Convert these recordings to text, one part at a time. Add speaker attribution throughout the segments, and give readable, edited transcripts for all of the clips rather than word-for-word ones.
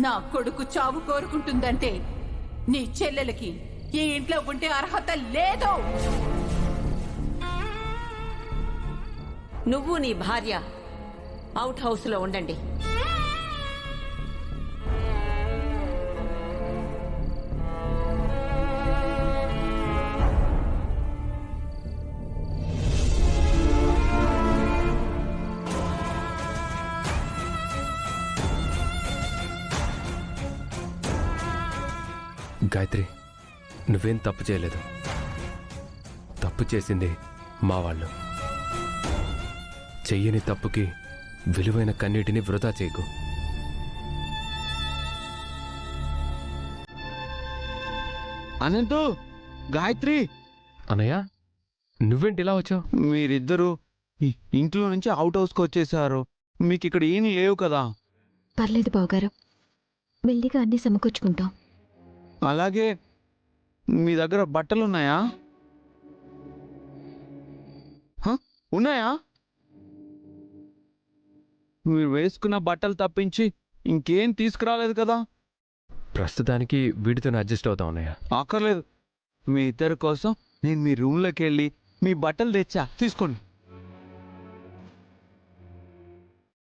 Speaker 1: నా కొడుకు చావు కోరుకుంటుందంటే నీ చెల్లెలకి ఈ ఇంట్లో ఉండే అర్హత లేదు.
Speaker 2: నువ్వు నీ భార్య అవుట్ హౌస్ లో ఉండండి.
Speaker 3: గాయత్రి, నువ్వేం తప్పు చేయలేదు. తప్పు చేసింది మా వాళ్ళు. చెయ్యని తప్పుకి విలువైన కన్నీటిని వృధా చేయకు.
Speaker 4: అనంతు, గాయత్రి,
Speaker 3: అన్నయ్య, నువ్వేంటి ఇలా వచ్చావు?
Speaker 4: మీరిద్దరూ ఇంట్లో నుంచి అవుట్ హౌస్కి వచ్చేసారు. మీకు ఇక్కడ ఏమీ లేవు కదా?
Speaker 5: పర్లేదు బావగారు, మెల్లిగా అన్నీ సమకూర్చుకుంటాం.
Speaker 4: అలాగే మీ దగ్గర బట్టలు ఉన్నాయా? ఉన్నాయా? మీరు వేసుకున్న బట్టలు తప్పించి ఇంకేం తీసుకురాలేదు కదా?
Speaker 3: ప్రస్తుతానికి వీటితోనే అడ్జస్ట్ అవుతా అన్నయ్య.
Speaker 4: అక్కర్లేదు. మీ ఇద్దరి కోసం నేను మీ రూమ్లోకి వెళ్ళి మీ బట్టలు తెచ్చా, తీసుకోండి.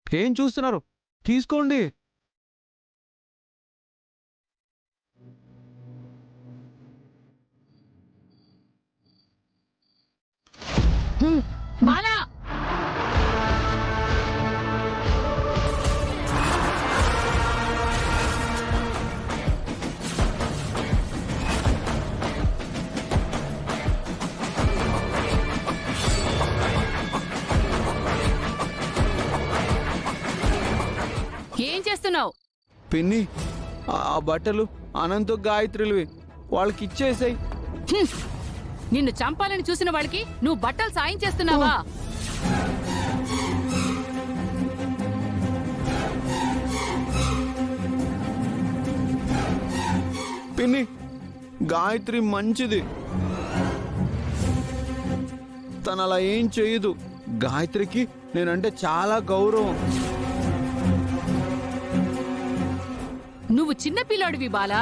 Speaker 4: ఏం చూస్తున్నారు? తీసుకోండి.
Speaker 1: బాలా,
Speaker 6: ఏం చేస్తున్నావు?
Speaker 4: పిన్ని, ఆ బట్టలు అనంత గాయత్రులవి, వాళ్ళకి ఇచ్చేసాయి.
Speaker 6: నిన్ను చంపాలని చూసిన వాళ్ళకి నువ్వు బట్టలు సాయం చేస్తున్నావా?
Speaker 4: పిన్ని, గాయత్రి మంచిది. తను అలా ఏం చేయదు. గాయత్రికి నేనంటే చాలా గౌరవం.
Speaker 6: నువ్వు చిన్నపిల్లాడివి బాలా.